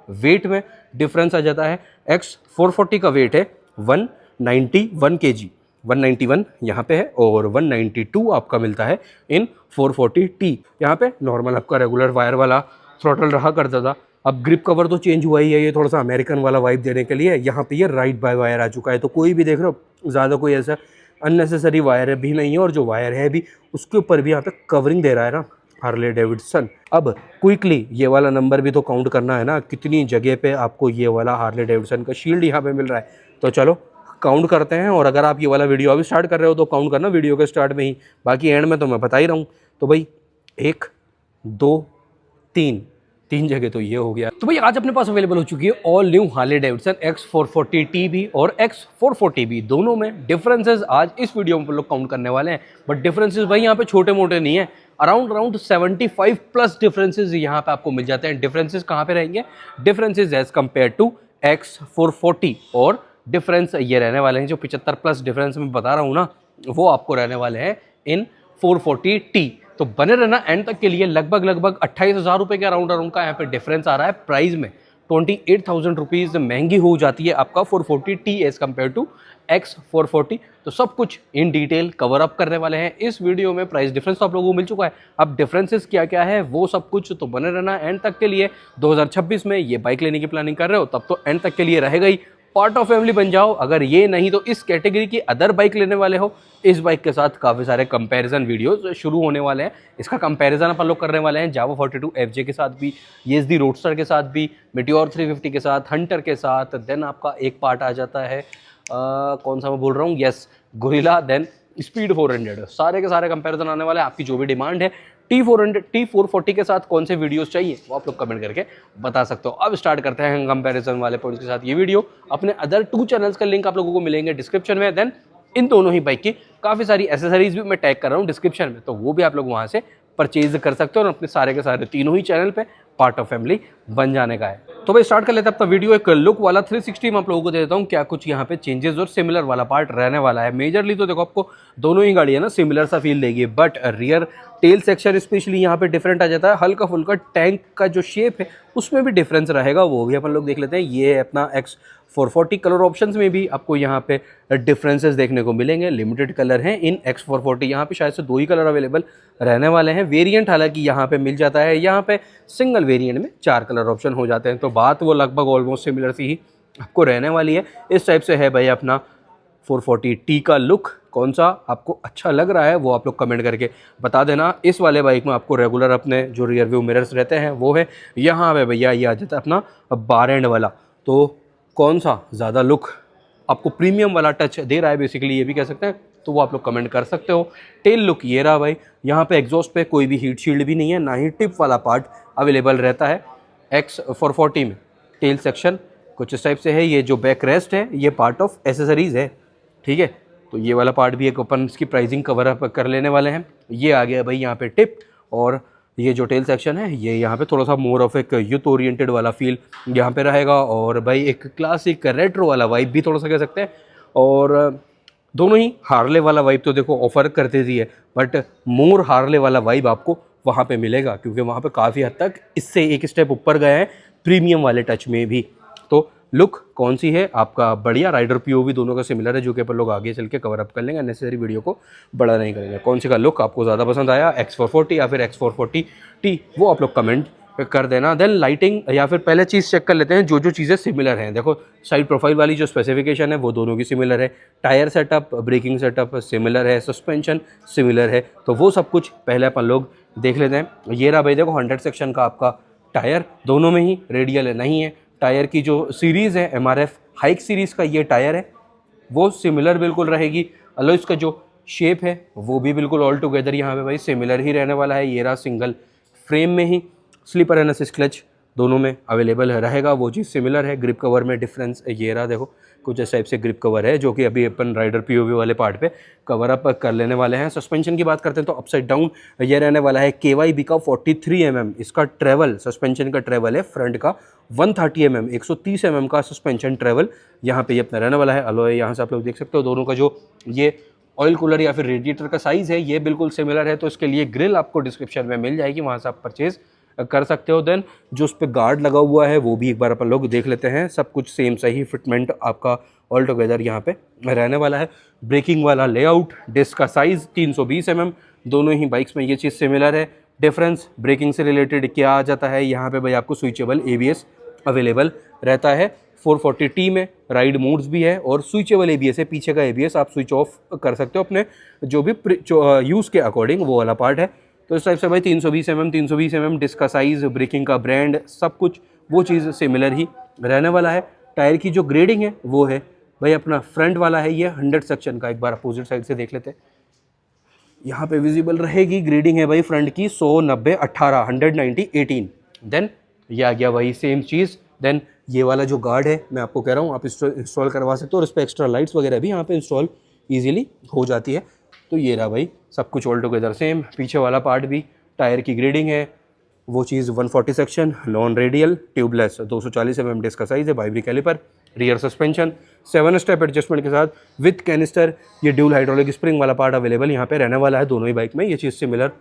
Wait में difference आ जाता है। X440 का वेट है 191 kg, 191 यहाँ पे है और 192 आपका मिलता है इन 440T। यहाँ पे नॉर्मल आपका रेगुलर वायर वाला थ्रॉटल रहा करता था, अब ग्रिप कवर तो चेंज हुआ ही है, ये थोड़ा सा अमेरिकन वाला वाइब देने के लिए यहाँ पे ये राइट बाय वायर आ चुका है। तो कोई भी देख रहे हो ज़्यादा कोई ऐसा अननेसेसरी वायर भी नहीं है, और जो वायर है भी उसके ऊपर भी यहाँ पे कवरिंग दे रहा है ना हार्ले डेविडसन। अब क्विकली ये वाला नंबर भी तो काउंट करना है ना, कितनी जगह पे आपको ये वाला हार्ले डेविडसन का शील्ड यहाँ पे मिल रहा है। तो चलो काउंट करते हैं, और अगर आप ये वाला वीडियो अभी स्टार्ट कर रहे हो तो काउंट करना वीडियो के स्टार्ट में ही, बाकी एंड में तो मैं बता ही रहा हूँ। तो भाई 1 2 3 जगह तो ये हो गया। तो भाई आज अपने पास अवेलेबल हो चुकी है all new Harley Davidson X440T भी और X440 भी, दोनों में डिफरेंसेस आज इस वीडियो में हम लोग काउंट करने वाले हैं। बट डिफरेंसेस भाई यहाँ पे छोटे मोटे नहीं है, अराउंड 75 प्लस डिफरेंसेस यहाँ पे आपको मिल जाते हैं। डिफरेंसेस कहाँ पे रहेंगे? Differences as compare to X440, और डिफरेंस ये रहने वाले हैं जो 75 प्लस डिफरेंस में बता रहा हूँ ना, वो आपको रहने वाले हैं इन 440T। तो बने रहना एंड तक के लिए। लगभग 28,000 रुपये के अराउंड का यहाँ पे डिफरेंस आ रहा है प्राइस में। 28,000 रुपीज़ महंगी हो जाती है आपका 440T as compare to X440। तो सब कुछ इन डिटेल कवर अप करने वाले हैं इस वीडियो में। प्राइस डिफरेंस तो आप लोगों को मिल चुका है, अब डिफरेंसेस क्या क्या है वो सब कुछ तो बने रहना एंड तक के लिए। 2026 में ये बाइक लेने की प्लानिंग कर रहे हो तब तो एंड तक के लिए रहेगा ही, पार्ट ऑफ फैमिली बन जाओ। अगर ये नहीं तो इस कैटेगरी की अदर बाइक लेने वाले हो, इस बाइक के साथ काफ़ी सारे कंपैरिजन वीडियोस शुरू होने वाले हैं। इसका कंपैरिजन अपन लोग करने वाले हैं जावा 42 FJ के साथ भी, ESD रोडस्टर के साथ भी, मेटियोर 350 के साथ, हंटर के साथ। देन आपका एक पार्ट आ जाता है कौन सा मैं बोल रहा हूँ, यस गोरिल्ला, देन स्पीड 400। सारे के सारे कंपैरिजन आने वाले हैं। आपकी जो भी डिमांड है T440 के साथ कौन से वीडियोस चाहिए वो आप लोग कमेंट करके बता सकते हो। अब स्टार्ट करते हैं कंपैरिजन वाले पॉइंट्स के साथ ये वीडियो। अपने अदर 2 चैनल्स का लिंक आप लोगों को मिलेंगे डिस्क्रिप्शन में। देन इन दोनों ही बाइक की काफ़ी सारी एसेसरीज भी मैं टैग कर रहा हूँ डिस्क्रिप्शन में, तो वो भी आप लोग वहाँ से परचेज कर सकते हो और अपने सारे के सारे तीनों ही चैनल पे पार्ट ऑफ फैमिली बन जाने का है। तो भाई स्टार्ट कर लेते हैं अपना वीडियो। एक लुक वाला 360 में आप लोगों को दे देता हूँ क्या कुछ यहाँ पे चेंजेस और सिमिलर वाला पार्ट रहने वाला है। मेजरली तो देखो आपको दोनों ही गाड़ियाँ ना सिमिलर सा फील देगी, but rear tail section specially यहाँ पे डिफरेंट आ जाता है। हल्का फुल्का टैंक का जो शेप है उसमें भी डिफरेंस रहेगा, वो भी अपन लोग देख लेते हैं। ये अपना X440 कलर ऑप्शंस में भी आपको यहाँ पे डिफरेंसेस देखने को मिलेंगे। लिमिटेड कलर हैं इन X440, यहाँ पे शायद से 2 ही कलर अवेलेबल रहने वाले हैं। वेरिएंट हालांकि यहाँ पे मिल जाता है, यहाँ पे सिंगल वेरिएंट में 4 कलर ऑप्शन हो जाते हैं। तो बात वो लगभग ऑलमोस्ट सिमिलर सी ही आपको रहने वाली है। इस टाइप से है भाई अपना 440T का लुक। कौन सा आपको अच्छा लग रहा है वो आप लोग कमेंट करके बता देना। इस वाले बाइक में आपको रेगुलर अपने जो रियर व्यू मिरर्स रहते हैं वो है यहाँ पे भैया, ये आ जाता है अपना बार एंड वाला। तो कौन सा ज़्यादा लुक आपको प्रीमियम वाला टच दे रहा है बेसिकली, ये भी कह सकते हैं, तो वो आप लोग कमेंट कर सकते हो। टेल लुक ये रहा भाई, यहाँ पे एग्जॉस्ट पे कोई भी हीट शील्ड भी नहीं है, ना ही टिप वाला पार्ट अवेलेबल रहता है X440 में। टेल सेक्शन कुछ इस टाइप से है। ये जो बैक रेस्ट है ये पार्ट ऑफ एसेसरीज है, ठीक है। तो ये वाला पार्ट भी एक अपन इसकी प्राइसिंग कवर अप कर लेने वाले हैं। ये आ गया भाई यहाँ पे टिप, और ये जो टेल सेक्शन है ये यहाँ पे थोड़ा सा मोर ऑफ एक यूथ ओरिएंटेड वाला फील यहाँ पे रहेगा, और भाई एक क्लासिक रेट्रो वाला वाइब भी थोड़ा सा कह सकते हैं। और दोनों ही हार्ले वाला वाइब तो देखो ऑफर करते ही है, बट मोर हार्ले वाला वाइब आपको वहाँ पे मिलेगा, क्योंकि वहाँ पे काफ़ी हद तक इससे एक स्टेप ऊपर गए हैं प्रीमियम वाले टच में भी। तो लुक कौन सी है आपका बढ़िया, राइडर POV दोनों का सिमिलर है, जो कि अपन लोग आगे चल के कवर अप कर लेंगे, नेसेसरी वीडियो को बड़ा नहीं करेंगे। कौन सी का लुक आपको ज़्यादा पसंद आया, X440 या फिर X440T, वो आप लोग कमेंट कर देना। देन लाइटिंग, या फिर पहले चीज़ चेक कर लेते हैं जो जो चीज़ें सिमिलर हैं। देखो साइड प्रोफाइल वाली जो स्पेसिफिकेशन है वो दोनों की सिमिलर है, tyre setup, braking setup similar है, सस्पेंशन सिमिलर है। तो वो सब कुछ पहले अपन लोग देख लेते हैं। ये रहा भाई देखो 100 सेक्शन का आपका टायर, दोनों में ही रेडियल है नहीं है। टायर की जो सीरीज़ है MRF हाइक सीरीज़ का ये टायर है, वो सिमिलर बिल्कुल रहेगी। अलॉयज़ का जो शेप है वो भी बिल्कुल ऑल टुगेदर यहाँ पे भाई सिमिलर ही रहने वाला है। ये रहा सिंगल फ्रेम में ही, स्लीपर एंड असिस्ट क्लच दोनों में अवेलेबल रहेगा, वो चीज़ सिमिलर है। ग्रिप कवर में डिफरेंस ये रहा देखो, कुछ इस टाइप से ग्रिप कवर है, जो कि अभी अपन राइडर POV वाले पार्ट पे कवर अप कर लेने वाले हैं। सस्पेंशन की बात करते हैं तो अपसाइड डाउन ये रहने वाला है KYB का 43 mm। इसका ट्रेवल, सस्पेंशन का ट्रेवल है फ्रंट का 130 mm, 130 mm का सस्पेंशन ट्रेवल यहाँ पे ये अपना रहने वाला है। अलॉय यहाँ से आप लोग देख सकते हो, दोनों का जो ये ऑयल कूलर या फिर रेडिएटर का साइज़ है ये बिल्कुल सिमिलर है। तो इसके लिए ग्रिल आपको डिस्क्रिप्शन में मिल जाएगी, वहाँ से आप परचेज़ कर सकते हो। देन जो उस पर गार्ड लगा हुआ है वो भी एक बार अपन लोग देख लेते हैं। सब कुछ सेम सही फिटमेंट आपका ऑल टुगेदर यहाँ पे रहने वाला है। ब्रेकिंग वाला लेआउट, डिस्क का साइज़ 320 mm, दोनों ही बाइक्स में ये चीज़ सिमिलर है। डिफरेंस ब्रेकिंग से रिलेटेड क्या आ जाता है यहाँ पे भाई, आपको स्विचेबल ABS अवेलेबल रहता है। 440T में राइड मोड्स भी है और स्विचेबल ABS है, पीछे का ABS आप स्विच ऑफ कर सकते हो अपने जो भी यूज़ के अकॉर्डिंग, वो वाला पार्ट है। तो इस टाइप से भाई 320 mm डिस्क का साइज़, ब्रेकिंग का ब्रांड, सब कुछ वो चीज़ सिमिलर ही रहने वाला है। टायर की जो ग्रेडिंग है वो है भाई अपना फ्रंट वाला है ये 100 सेक्शन का। एक बार अपोजिट साइड से देख लेते हैं, यहाँ पे विजिबल रहेगी ग्रेडिंग है भाई फ्रंट की 100 90 18 190 18। देन ये आ गया वही सेम चीज़। देन ये वाला जो गार्ड है मैं आपको कह रहा हूँ आप इंस्टॉल करवा सकते हो और इस पर एक्स्ट्रा लाइट्स वगैरह भी यहाँ पे इंस्टॉल ईजिली हो जाती है। तो ये रहा भाई सब कुछ ऑल टुगेदर सेम। पीछे वाला पार्ट भी टायर की ग्रेडिंग है वो चीज़ 140 section, non radial, tubeless, 240 mm disc का साइज़ है, ByBre caliper, rear suspension, 7 step adjustment के साथ विथ कैनिस्टर। ये ड्यूल हाइड्रोलिक स्प्रिंग वाला पार्ट अवेलेबल यहाँ पे रहने वाला है दोनों ही बाइक में, ये चीज़ सिमिलर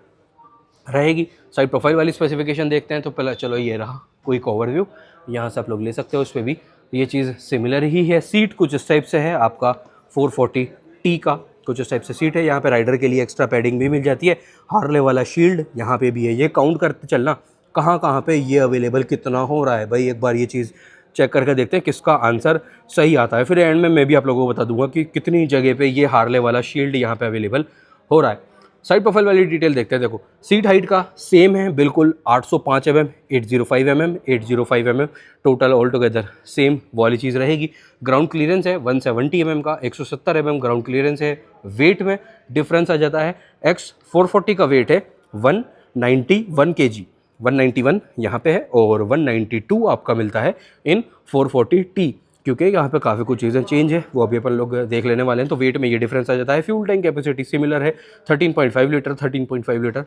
रहेगी। साइड प्रोफाइल वाली स्पेसिफिकेशन देखते हैं तो पहले चलो ये रहा कोई ओवरव्यू, यहाँ से आप लोग ले सकते हो। उस पर भी ये चीज़ सिमिलर ही है। सीट कुछ इस टाइप से है आपका 440T का, कुछ इस टाइप से सीट है। यहाँ पे राइडर के लिए एक्स्ट्रा पैडिंग भी मिल जाती है। हार्ले वाला शील्ड यहाँ पे भी है। ये काउंट करते चलना कहाँ कहाँ पे ये अवेलेबल कितना हो रहा है भाई, एक बार ये चीज़ चेक करके देखते हैं किसका आंसर सही आता है। फिर एंड में मैं भी आप लोगों को बता दूंगा कि कितनी जगह पे ये हार्ले वाला शील्ड यहाँ पे अवेलेबल हो रहा है। साइड प्रोफाइल वाली डिटेल देखते हैं। देखो सीट हाइट का सेम है बिल्कुल 805 mm, 805 mm, 805 mm total all together same वाली चीज़ रहेगी। ग्राउंड क्लियरेंस है 170 mm का, 170 mm ग्राउंड क्लियरेंस है। वेट में डिफरेंस आ जाता है। X440 का वेट है 191 kg, 191 यहाँ पे है और 192 आपका मिलता है इन 440T, क्योंकि यहाँ पे काफ़ी कुछ चीज़ें चेंज है वो अभी अपन लोग देख लेने वाले हैं। तो वेट में ये डिफरेंस आ जाता है। फ्यूल टैंक कैपेसिटी सिमिलर है 13.5 लीटर, 13.5 लीटर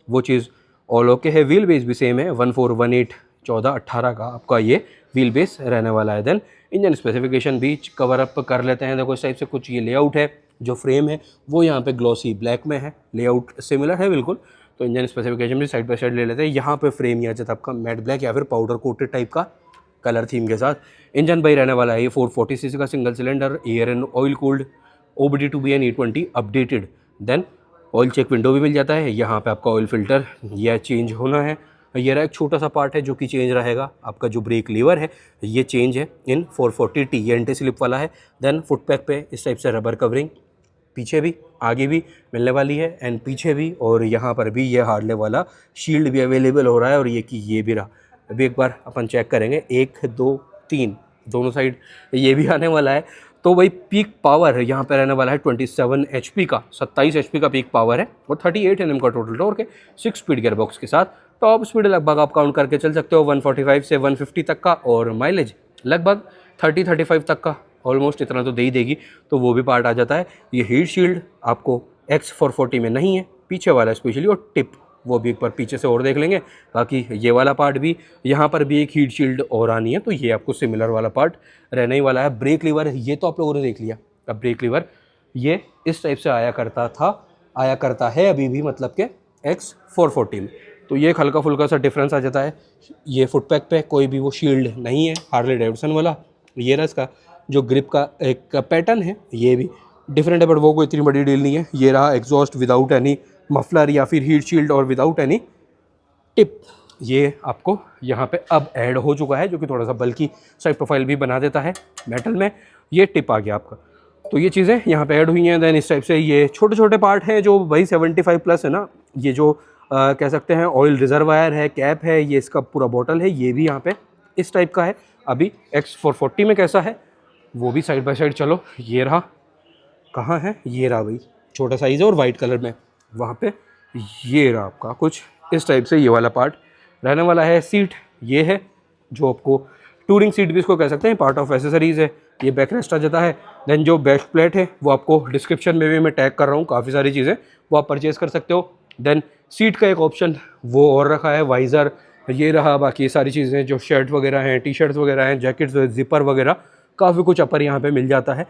वो चीज़ ऑल ओके है। व्हील बेस भी सेम है 1418 14 18 का आपका ये व्हील बेस रहने वाला है। देन इंजन स्पेसिफिकेशन भी कवर अप कर लेते हैं। देखो इस टाइप से कुछ ये लेआउट है, जो फ्रेम है वो यहाँ पे ग्लॉसी ब्लैक में है, लेआउट सिमिलर है बिल्कुल। तो इंजन स्पेसिफिकेशन भी साइड बाय साइड ले लेते हैं। यहाँ पे फ्रेम या जाता है आपका मैट ब्लैक या फिर पाउडर कोटेड टाइप का कलर थीम के साथ। इंजन भाई रहने वाला है ये 440 सीसी का single cylinder, air and oil cooled, OBD2BN E20 updated. Then oil check window भी मिल जाता है। यहाँ पे आपका ऑयल फिल्टर यह चेंज होना है। ये रहा एक छोटा सा पार्ट है जो कि चेंज रहेगा। आपका जो ब्रेक लीवर है ये चेंज है इन 440T, ये एंटी स्लिप वाला है। देन फुट पैक पे इस टाइप से रबर कवरिंग पीछे भी आगे भी मिलने वाली है एंड पीछे भी, और यहाँ पर भी ये हार्ले वाला शील्ड भी अवेलेबल हो रहा है। और ये भी रहा। अभी एक बार अपन चेक करेंगे 1 2 3 दोनों साइड ये भी आने वाला है। तो भाई पीक पावर यहाँ पे रहने वाला है 27 HP का, 27 HP का पीक पावर है और 38 Nm का टोटल टॉर्क है 6 स्पीड गियर बॉक्स के साथ। टॉप स्पीड लगभग आप काउंट करके चल सकते हो 145 से 150 तक का, और माइलेज लगभग 30-35 तक का, ऑलमोस्ट इतना तो दे ही देगी। तो वो भी पार्ट आ जाता है। ये हीट शील्ड आपको X440 में नहीं है, पीछे वाला स्पेशली, और टिप वो भी एक बार पीछे से और देख लेंगे। बाकी ये वाला पार्ट भी, यहाँ पर भी एक हीट शील्ड और आनी है, तो ये आपको सिमिलर वाला पार्ट रहने ही वाला है। ब्रेक लीवर ये तो आप लोगों ने देख लिया। अब ब्रेक लीवर ये इस टाइप से आया करता है अभी भी, मतलब के X440 में। तो ये एक हल्का फुल्का सा डिफरेंस आ जाता है। ये फुट पैक पे कोई भी वो शील्ड नहीं है हार्ले डेविडसन वाला। ये रहा इसका जो ग्रिप का एक पैटर्न है, ये भी डिफरेंट है, बट वो कोई इतनी बड़ी डील नहीं है। ये रहा एग्जॉस्ट विदाउट एनी मफलर या फिर हीट शील्ड और विदाउट एनी टिप, ये आपको यहाँ पे अब ऐड हो चुका है, जो कि थोड़ा सा बल्कि साइड प्रोफाइल भी बना देता है मेटल में। ये टिप आ गया आपका। तो ये चीज़ें यहाँ पे ऐड हुई हैं। देन इस टाइप से ये छोटे छोटे पार्ट हैं जो भाई 75 प्लस है ना। ये जो कह सकते हैं ऑयल रिजर्वायर है, कैप है, ये इसका पूरा बॉटल है, ये भी यहाँ पे इस टाइप का है। अभी X440 में कैसा है वो भी साइड बाय साइड चलो। ये रहा, कहाँ है, ये रहा भाई, छोटा साइज़ है और वाइट कलर में वहाँ पे। ये रहा आपका कुछ इस टाइप से ये वाला पार्ट रहने वाला है। सीट ये है जो आपको टूरिंग सीट भी इसको कह सकते हैं, पार्ट ऑफ एसेसरीज़ है। ये बैक रेस्ट आ जाता है। देन जो बैक प्लेट है वो आपको डिस्क्रिप्शन में भी मैं टैग कर रहा हूँ, काफ़ी सारी चीज़ें वो आप परचेज़ कर सकते हो। देन सीट का एक ऑप्शन वो और रखा है, वाइज़र ये रहा। बाकी ये सारी चीज़ें जो शर्ट वगैरह हैं, टी शर्ट्स वगैरह हैं, जैकेट्स, जिपर वगैरह काफ़ी कुछ अपर यहाँ पे मिल जाता है।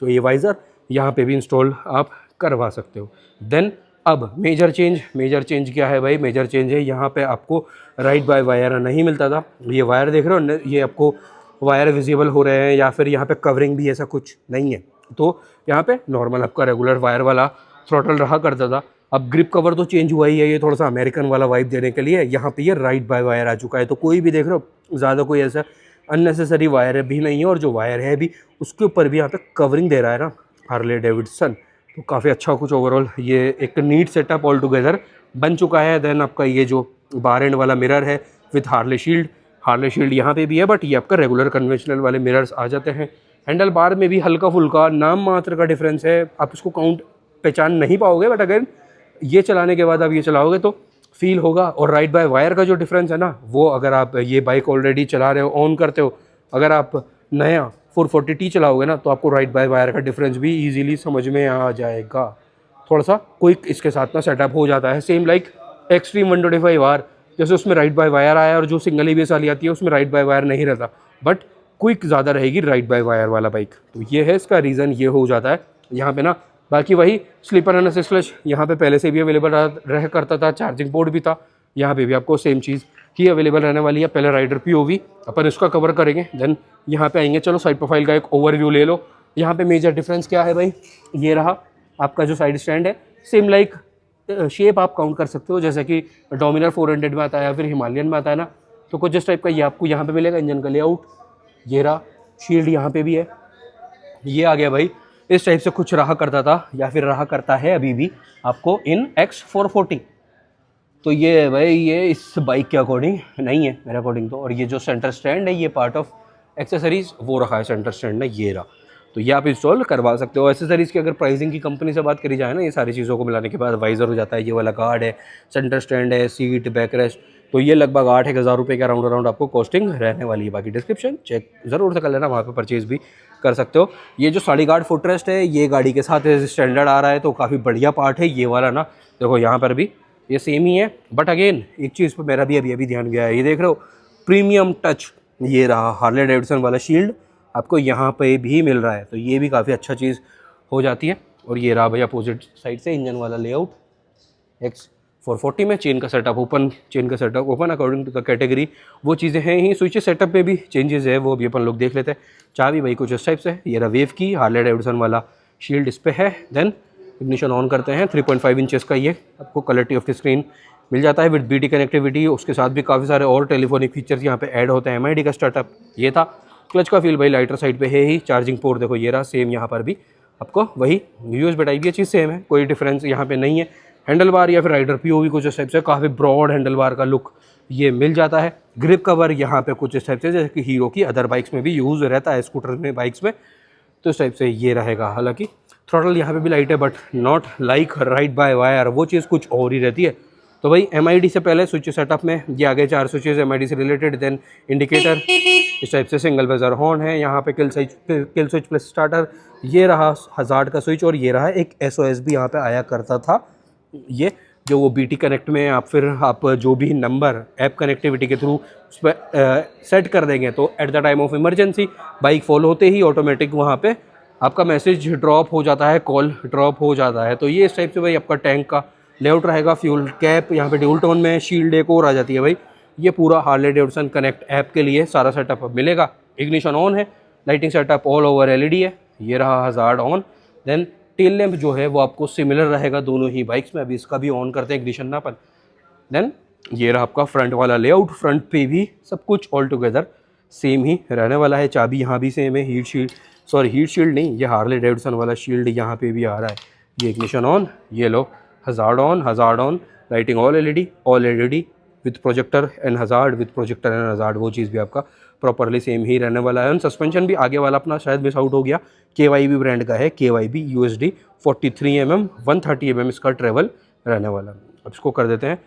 तो ये वाइज़र यहाँ पे भी इंस्टॉल आप करवा सकते हो। देन अब मेजर चेंज क्या है भाई? मेजर चेंज है यहाँ पे आपको राइट बाय वायर नहीं मिलता था, ये वायर देख रहे हो, ये आपको वायर विजिबल हो रहे हैं, या फिर यहाँ पे कवरिंग भी ऐसा कुछ नहीं है। तो यहाँ पे नॉर्मल आपका रेगुलर वायर वाला थ्रॉटल रहा करता था। अब ग्रिप कवर तो चेंज हुआ ही है, ये थोड़ा सा अमेरिकन वाला वाइब देने के लिए यहाँ पे ये राइट बाय वायर आ चुका है। तो कोई भी देख रहे हो, ज़्यादा कोई ऐसा अननेसेसरी वायर भी नहीं है, और जो वायर है भी उसके ऊपर भी यहाँ पे कवरिंग दे रहा है ना हार्ले डेविडसन। तो काफ़ी अच्छा कुछ ओवरऑल ये एक नीट सेटअप ऑल टुगेदर बन चुका है। देन आपका ये जो बार एंड वाला मिरर है विथ हार्ले शील्ड यहाँ पे भी है, बट ये आपका रेगुलर कन्वेंशनल वाले मिरर्स आ जाते हैं। हैंडल बार में भी हल्का फुल्का नाम मात्र का डिफरेंस है, आप इसको पहचान नहीं पाओगे, बट अगर ये चलाने के बाद आप ये चलाओगे तो फील होगा। और राइट बाय वायर का जो डिफरेंस है ना, वो अगर आप ये बाइक ऑलरेडी चला रहे हो, ऑन करते हो, अगर आप नया 440T चलाओगे ना, तो आपको राइट बाय वायर का डिफरेंस भी इजीली समझ में आ जाएगा। थोड़ा सा क्विक इसके साथ ना सेटअप हो जाता है, सेम लाइक एक्सट्रीम 125R, जैसे उसमें राइट बाय वायर आया और जो सिंगल ABS वाली आती है उसमें राइट बाय वायर नहीं रहता, बट क्विक ज़्यादा रहेगी राइट बाय वायर वाला बाइक। तो ये है इसका रीज़न, ये हो जाता है यहाँ पे ना। बाकी वही स्लीपर एंड असिस्ट क्लच यहाँ पे पहले से भी अवेलेबल रह करता था, चार्जिंग पोर्ट भी था, यहाँ पे भी आपको सेम चीज़ ही अवेलेबल रहने वाली है। पहले राइडर POV अपन इसका कवर करेंगे, देन यहाँ पे आएंगे। चलो साइड प्रोफाइल का एक ओवरव्यू ले लो। यहाँ पे मेजर डिफरेंस क्या है भाई? ये रहा आपका जो साइड स्टैंड है, सेम लाइक शेप आप काउंट कर सकते हो, जैसे कि डोमिनर 400 में आता है या फिर हिमालयन में आता है ना, तो कुछ इस टाइप का ये आपको यहाँ पे मिलेगा। इंजन का लेआउट ये रहा, शील्ड यहाँ पे भी है, ये आ गया भाई। इस टाइप से कुछ रहा करता था या फिर रहा करता है अभी भी आपको इन X440। तो ये है भाई, ये इस बाइक के अकॉर्डिंग नहीं है मेरे अकॉर्डिंग तो। और ये जो सेंटर स्टैंड है, ये पार्ट ऑफ एक्सेसरीज वो रखा है सेंटर स्टैंड ने, ये रहा। तो ये आप इंस्टॉल करवा सकते हो। एक्सेसरीज़ की अगर प्राइसिंग की कंपनी से बात करी जाए ना, ये सारी चीज़ों को मिलाने के बाद वाइज़र हो जाता है, ये वाला गार्ड है, सेंटर स्टैंड है, सीट, बैक रेस्ट, तो ये लगभग 8-1 हज़ार रुपये के अराउंड आपको कॉस्टिंग रहने वाली है। बाकी डिस्क्रिप्शन चेक ज़रूर से कर लेना, वहाँ पर परचेज़ भी कर सकते हो। ये जो साड़ी गार्ड फुट रेस्ट है, ये गाड़ी के साथ स्टैंडर्ड आ रहा है, तो काफ़ी बढ़िया पार्ट है ये वाला ना। देखो यहाँ पर भी ये सेम ही है, बट अगेन एक चीज़ पर मेरा भी अभी ध्यान गया है, ये देख रहे हो प्रीमियम टच, ये रहा हार्ले डेविडसन वाला शील्ड आपको यहाँ पे भी मिल रहा है, तो ये भी काफ़ी अच्छा चीज़ हो जाती है। और ये रहा भाई अपोजिट साइड से इंजन वाला लेआउट X440 में। चेन का setup open according to the category, वो चीज़ें हैं ही। स्विच सेटअप में भी चेंजेस है, वो भी अपन लोग देख लेते हैं। चाबी भाई कुछ इस टाइप से, ये रहा वेव की, हार्ले डेविडसन वाला शील्ड इस पर है। देन इग्निशन ऑन करते हैं, 3.5 इंचेस का ये आपको कलर TFT स्क्रीन मिल जाता है विद BT कनेक्टिविटी। उसके साथ भी काफ़ी सारे और टेलीफोनिक फीचर्स यहाँ पे ऐड होते हैं। MID का स्टार्टअप ये था। क्लच का फील भाई लाइटर साइड पे है ही। चार्जिंग पोर्ट देखो ये रहा, सेम यहाँ पर भी आपको वही USB टाइप, ये चीज़ सेम है, कोई डिफरेंस यहाँ पे नहीं है। हैंडल बार या फिर राइडर POV कुछ इस टाइप से, काफ़ी ब्रॉड हैंडल बार का लुक ये मिल जाता है। ग्रिप कवर यहाँ पे कुछ इस टाइप से, जैसे कि हीरो की अदर बाइक्स में भी यूज़ रहता है, स्कूटर में, बाइक्स में, तो इस टाइप से ये रहेगा। हालांकि थ्रॉटल यहाँ पे भी लाइट है, but not like right by wire, वो चीज़ कुछ और ही रहती है। तो भाई MID से पहले स्विच सेटअप में ये आगे 4 स्विचेज MID से रिलेटेड। देन इंडिकेटर इस टाइप से, सिंगल बेजर हॉर्न है यहाँ पे, किल स्विच प्लस स्टार्टर, ये रहा हज़ार्ड का स्विच, और ये रहा एक SOS भी यहाँ पे आया करता था। ये जो वो BT कनेक्ट में आप जो भी नंबर ऐप कनेक्टिविटी के थ्रू उस पर सेट कर देंगे, तो at the time of emergency bike fall होते ही ऑटोमेटिक वहाँ पे आपका मैसेज ड्रॉप हो जाता है, कॉल ड्रॉप हो जाता है। तो ये इस टाइप से भाई आपका टैंक का लेआउट रहेगा। फ्यूल कैप यहाँ पे ड्यूल टोन में, शील्ड एक और आ जाती है भाई। ये पूरा हार्ले डेविडसन कनेक्ट ऐप के लिए सारा सेटअप मिलेगा। इग्निशन ऑन है, lighting setup all over LED है, ये रहा hazard on. Then tail lamp जो है वो आपको सिमिलर रहेगा दोनों ही बाइक्स में। अभी इसका भी ऑन करते हैं इग्निशन ना अपन। देन ये रहा आपका फ्रंट वाला लेआउट, फ्रंट पे भी सब कुछ ऑल टुगेदर सेम ही रहने वाला है। चाबी यहाँ भी सेम है, हीट शील्ड नहीं, ये हार्ले डेविडसन वाला शील्ड यहाँ पे भी आ रहा है। ये इग्निशन ऑन, ये लो hazard on, lighting all LED with projector and hazard, वो चीज़ भी आपका प्रॉपरली सेम ही रहने वाला है। और सस्पेंशन भी आगे वाला अपना शायद मिस आउट हो गया, KYB ब्रांड का है, KYB USD 43 mm 130 mm इसका ट्रेवल रहने वाला। अब इसको कर देते हैं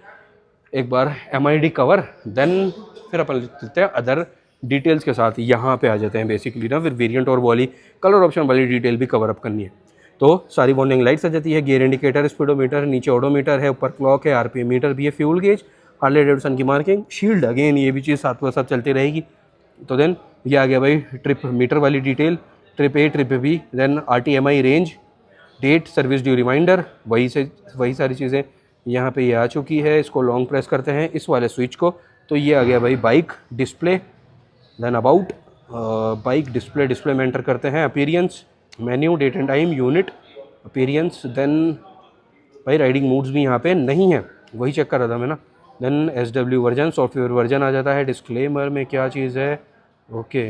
एक बार MID कवर, देन फिर अपन लेते हैं अदर डिटेल्स के साथ। यहाँ पे आ जाते हैं बेसिकली ना, फिर वेरिएंट और वाली कलर ऑप्शन वाली डिटेल भी कवर अप करनी है। तो सारी वार्निंग लाइट्स आ जाती है, गियर इंडिकेटर, स्पीडोमीटर, नीचे ओडोमीटर है, ऊपर क्लॉक है, RPM मीटर भी है, फ्यूल गेज, हार्ले डेविडसन की मार्किंग, शील्ड अगेन ये भी चीज़ साथ के साथ चलती रहेगी। तो देन ये आ गया भाई ट्रिप मीटर वाली detail, trip A, trip B, then RTMI range, date, service due reminder, वही सारी चीज़ें यहाँ पे ये आ चुकी है। इसको लॉन्ग प्रेस करते हैं इस वाले स्विच को, तो ये आ गया भाई bike display. Then about, bike display में एंटर करते हैं appearance, menu, date and time, unit, appearance. Then भाई राइडिंग मूड्स भी यहाँ पे नहीं है, वही चेक कर रहा था मैं ना। Then SW version, software version आ जाता है। डिस्क्लेमर में क्या चीज़ है, okay,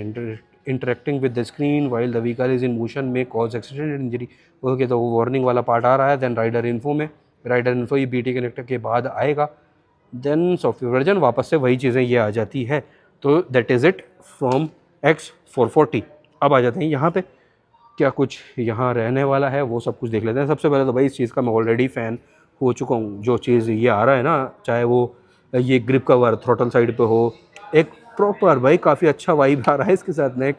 interacting with the screen while the vehicle is in motion में cause accident and injury, okay, तो वो वार्निंग वाला पार्ट आ रहा है। देन राइडर इन्फो में, राइडर इन्फो ये BT कनेक्टर के बाद आएगा। देन सॉफ्टवेयर वर्जन, वापस से वही चीज़ें ये आ जाती है। तो that is it from X440। अब आ जाते हैं यहाँ पे, क्या कुछ यहाँ रहने वाला है वो सब कुछ देख लेते हैं। सबसे पहले तो भाई इस चीज़ का मैं ऑलरेडी फ़ैन हो चुका हूँ। जो चीज़ ये आ रहा है ना, चाहे वो ये ग्रिप कवर थ्रोटल साइड पे हो, एक प्रॉपर भाई काफ़ी अच्छा वाइब आ रहा है इसके साथ में। एक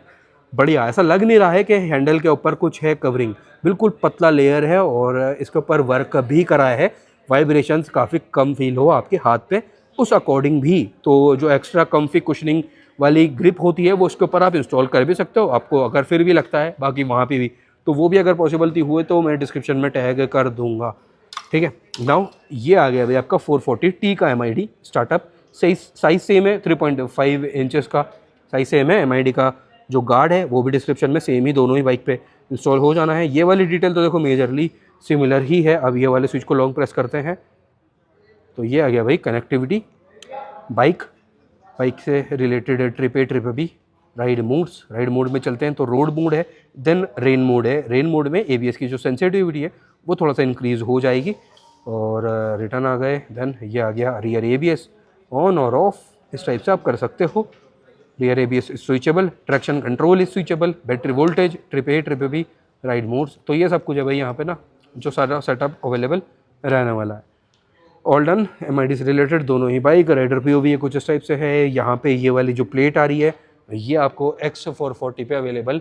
बढ़िया, ऐसा लग नहीं रहा है कि हैंडल के ऊपर कुछ है कवरिंग, बिल्कुल पतला लेयर है और इसके ऊपर वर्क भी करा है। वाइब्रेशंस काफ़ी कम फील हो आपके हाथ पे उस अकॉर्डिंग भी। तो जो एक्स्ट्रा कम्फी कुशनिंग वाली ग्रिप होती है वो उसके ऊपर आप इंस्टॉल कर भी सकते हो। आपको अगर फिर भी लगता है बाकी वहाँ पे भी, तो वो भी अगर पॉसिबिलिटी हुए तो मैं डिस्क्रिप्शन में टैग कर दूंगा, ठीक है। नाउ ये आ गया भाई आपका 440T का MID स्टार्टअप। साइज सेम है, 3.5 इंचेस का साइज सेम है। MID का जो गार्ड है वो भी डिस्क्रिप्शन में सेम ही दोनों ही बाइक पे इंस्टॉल हो जाना है। ये वाली डिटेल तो देखो मेजरली सिमिलर ही है। अब ये वाले स्विच को लॉन्ग प्रेस करते हैं तो ये आ गया भाई कनेक्टिविटी, बाइक से related trip B, ride mode में चलते हैं तो रोड मोड है। देन रेन मोड है। रेन मोड में ABS की जो सेंसिटिविटी है वो थोड़ा सा इंक्रीज़ हो जाएगी। और रिटर्न आ गए। देन ये आ गया रियर ABS, ऑन और ऑफ इस टाइप से आप कर सकते हो। Rear ABS switchable, traction control is switchable, battery voltage, trip B, ride modes. तो ये सब कुछ है भाई यहाँ पे ना, जो सारा सेटअप अवेलेबल रहने वाला है। All done. MID से रिलेटेड दोनों ही बाइक, राइडर POV ये कुछ इस टाइप से है। यहाँ पे ये वाली जो प्लेट आ रही है ये आपको X440 पे अवेलेबल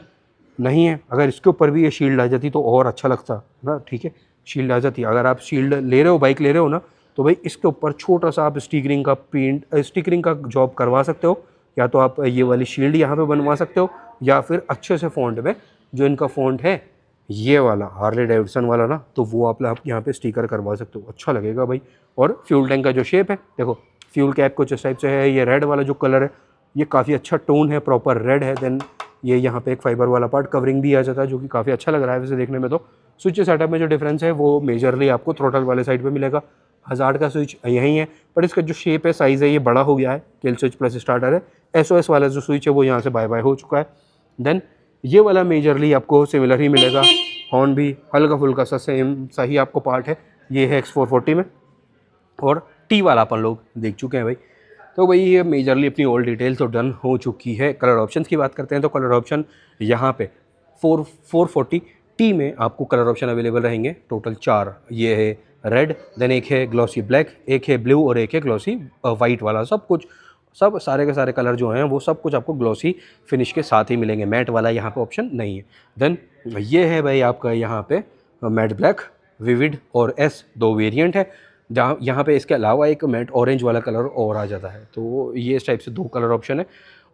नहीं है। अगर इसके ऊपर भी ये शील्ड आ जाती तो और अच्छा लगता ना, ठीक है, शील्ड आ जाती। अगर आप शील्ड ले रहे हो, बाइक ले रहे हो ना, तो भाई इसके ऊपर छोटा सा आप स्टिकरिंग का जॉब करवा सकते हो। या तो आप ये वाली शील्ड यहाँ पे बनवा सकते हो, या फिर अच्छे से फ़ॉन्ट में जो इनका फ़ॉन्ट है ये वाला हार्ले डेविडसन वाला ना, तो वो आप यहाँ पे स्टिकर करवा सकते हो, अच्छा लगेगा भाई। और फ्यूल टैंक का जो शेप है देखो, फ्यूल कैप कुछ इस टाइप से है। ये रेड वाला जो कलर है ये काफ़ी अच्छा टोन है, प्रॉपर रेड है। देन ये यहाँ पे एक फाइबर वाला पार्ट कवरिंग भी आ जाता है जो कि काफ़ी अच्छा लग रहा है वैसे देखने में। तो स्विच सेटअप में जो डिफरेंस है वो मेजरली आपको थ्रोटल वाले साइड पे मिलेगा। हज़ार्ड का स्विच यहीं है, पर इसका जो शेप है, साइज़ है, ये बड़ा हो गया है। किल स्विच प्लस स्टार्टर है। SOS वाला जो स्विच है वो यहाँ से बाय बाय हो चुका है। देन ये वाला मेजरली आपको सिमिलर ही मिलेगा। हॉर्न भी हल्का फुल्का सा सेम सही आपको पार्ट है। ये है X440 में। और T वाला अपन लोग देख चुके हैं भाई। तो भाई ये मेजरली अपनी ऑल डिटेल्स तो डन हो चुकी है। कलर ऑप्शंस की बात करते हैं तो कलर ऑप्शन यहाँ पे 440T में आपको कलर ऑप्शन अवेलेबल रहेंगे टोटल 4। ये है रेड, देन एक है ग्लॉसी ब्लैक, एक है ब्लू और एक है ग्लॉसी वाइट वाला। सब सारे के सारे कलर जो हैं वो सब कुछ आपको ग्लॉसी फिनिश के साथ ही मिलेंगे। मैट वाला यहाँ पे ऑप्शन नहीं है। देन ये है भाई आपका यहाँ पे मैट ब्लैक, विविड और S दो वेरिएंट है। जहाँ यहाँ पे इसके अलावा एक मैट ऑरेंज वाला कलर और आ जाता है। तो ये इस टाइप से 2 कलर ऑप्शन है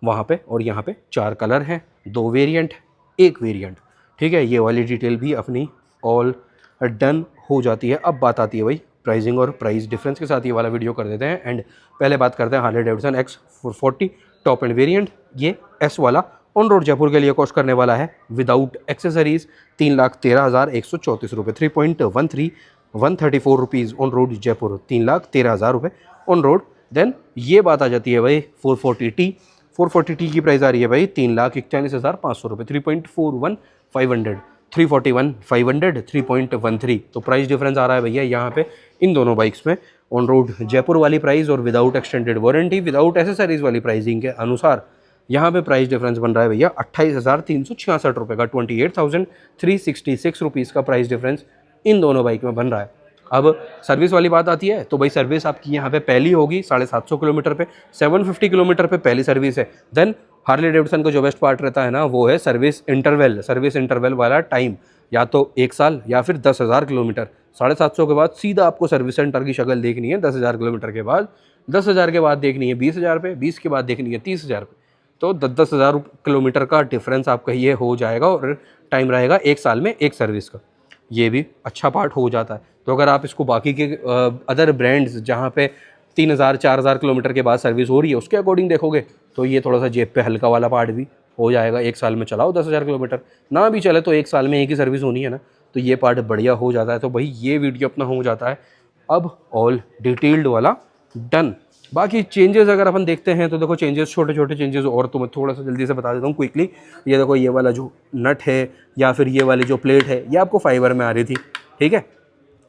वहाँ पे, और यहाँ पे 4 कलर हैं, 2 वेरिएंट, 1 वेरिएंट, ठीक है। ये वाली डिटेल भी अपनी ऑल डन हो जाती है। अब बात आती है भाई प्राइसिंग और प्राइस डिफरेंस के साथ ये वाला वीडियो कर देते हैं। एंड पहले बात करते हैं Harley Davidson X440 top end variant. ये S वाला ऑन रोड जयपुर के लिए कॉस्ट करने वाला है विदाउट एक्सेसरीज 3,13,134 रुपये, 3.134 रुपीज़ ऑन रोड जयपुर, 3,13,000 रुपये ऑन रोड। देन ये बात आ जाती है भाई 440T की प्राइस आ रही है भाई 3,41,500 रुपये, 3.41,500, 341,500, 3.13। तो प्राइस डिफरेंस आ रहा है भैया यहाँ पे इन दोनों बाइक्स में। ऑन रोड जयपुर वाली प्राइस और without extended warranty, without accessories वाली प्राइसिंग के अनुसार यहाँ पे प्राइस डिफरेंस बन रहा है भैया 28,366 रुपये का, 28,366 रुपीज़ का प्राइस डिफरेंस इन दोनों बाइक में बन रहा है। अब सर्विस वाली बात आती है तो भाई सर्विस आपकी यहाँ पे पहली होगी 750 किलोमीटर पे, 750 किलोमीटर पे पहली सर्विस है। देन हार्ले डेविडसन का जो बेस्ट पार्ट रहता है ना वो है सर्विस इंटरवल वाला टाइम, या तो 1 साल या फिर 10,000 किलोमीटर। 750 के बाद सीधा आपको सर्विस सेंटर की शक्ल देखनी है 10,000 किलोमीटर के बाद, 10,000 के बाद देखनी है 20,000 पे, 20 के बाद देखनी है 30,000 पे। तो 10,000 किलोमीटर का डिफरेंस आपका ये हो जाएगा और टाइम रहेगा 1 साल में 1 सर्विस का। ये भी अच्छा पार्ट हो जाता है। तो अगर आप इसको बाकी के अदर ब्रांड्स जहाँ पे 3000-4000 किलोमीटर के बाद सर्विस हो रही है उसके अकॉर्डिंग देखोगे तो ये थोड़ा सा जेब पे हल्का वाला पार्ट भी हो जाएगा। 1 साल में चलाओ 10,000 किलोमीटर, ना भी चले तो 1 साल में एक ही सर्विस होनी है ना, तो ये पार्ट बढ़िया हो जाता है। तो भाई ये वीडियो अपना हो जाता है अब ऑल डिटेल्ड वाला डन। बाकी चेंजेस अगर अपन देखते हैं तो देखो चेंजेस, छोटे छोटे चेंजेस और तो मैं थोड़ा सा जल्दी से बता देता हूँ क्विकली। ये देखो ये वाला जो नट है या फिर ये वाली जो प्लेट है ये आपको फाइबर में आ रही थी, ठीक है।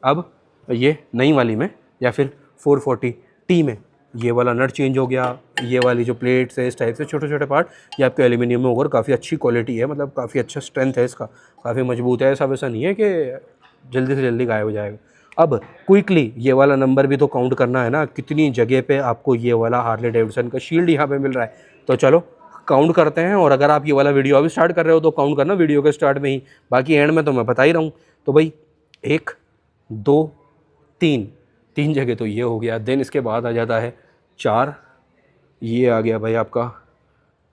अब ये नई वाली में या फिर 440T में ये वाला नट चेंज हो गया। ये वाली जो प्लेट्स है इस टाइप से छोटे छोटे पार्ट ये आपके एल्यूमिनियम में होकर काफ़ी अच्छी क्वालिटी है, मतलब काफ़ी अच्छा स्ट्रेंथ है इसका, काफ़ी मजबूत है। ऐसा वैसा नहीं है कि जल्दी से जल्दी गायब हो जाएगा। अब क्विकली ये वाला नंबर भी तो काउंट करना है ना, कितनी जगह पे आपको ये वाला हार्ले डेविडसन का शील्ड यहाँ पे मिल रहा है। तो चलो काउंट करते हैं। और अगर आप ये वाला वीडियो अभी स्टार्ट कर रहे हो तो काउंट करना वीडियो के स्टार्ट में ही, बाकी एंड में तो मैं बता ही रहा हूँ। तो भाई 1 2 3 जगह तो ये हो गया। देन इसके बाद आ जाता है 4, ये आ गया भाई आपका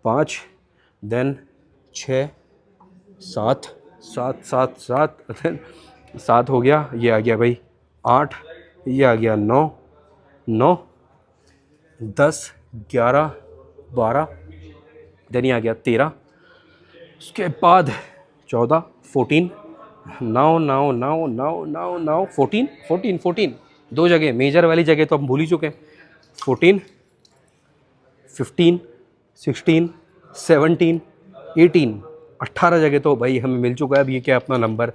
5, देन 6 7 7 7 7 देन 7 हो गया, ये आ गया भाई 8, ये आ गया 9 9 10 11 12, देन ये आ गया 13, उसके बाद 14 14 9 9 9 9 9 9 14 14 14 2 जगह मेजर वाली जगह तो हम भूल ही चुके हैं। 14 15 16 17 18 18 जगह तो भाई हमें मिल चुका है। अब ये क्या अपना नंबर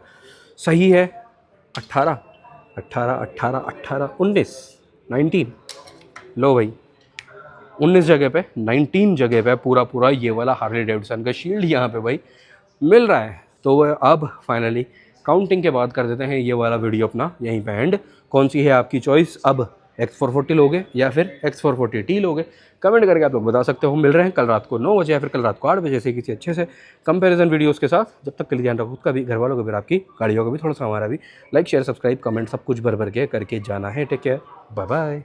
सही है 18 18 18 18 19 19, लो भाई 19 जगह पे 19 जगह पे पूरा ये वाला हार्ले डेविडसन का शील्ड यहाँ पे भाई मिल रहा है। तो अब फाइनली काउंटिंग के बाद कर देते हैं ये वाला वीडियो अपना यहीं पे एंड। कौन सी है आपकी चॉइस, अब X440 लोगे या फिर X440T लोगे, कमेंट करके आप लोग बता सकते हो। मिल रहे हैं कल रात को 9 बजे या फिर कल रात को 8 बजे से किसी अच्छे से कंपैरिजन वीडियोस के साथ। जब तक के लिए ध्यान रखो खुद का भी, घर वालों का भी, आपकी गाड़ियों का भी, थोड़ा सा हमारा भी। लाइक शेयर सब्सक्राइब कमेंट सब कुछ भर भर के करके जाना है। Take care, bye bye.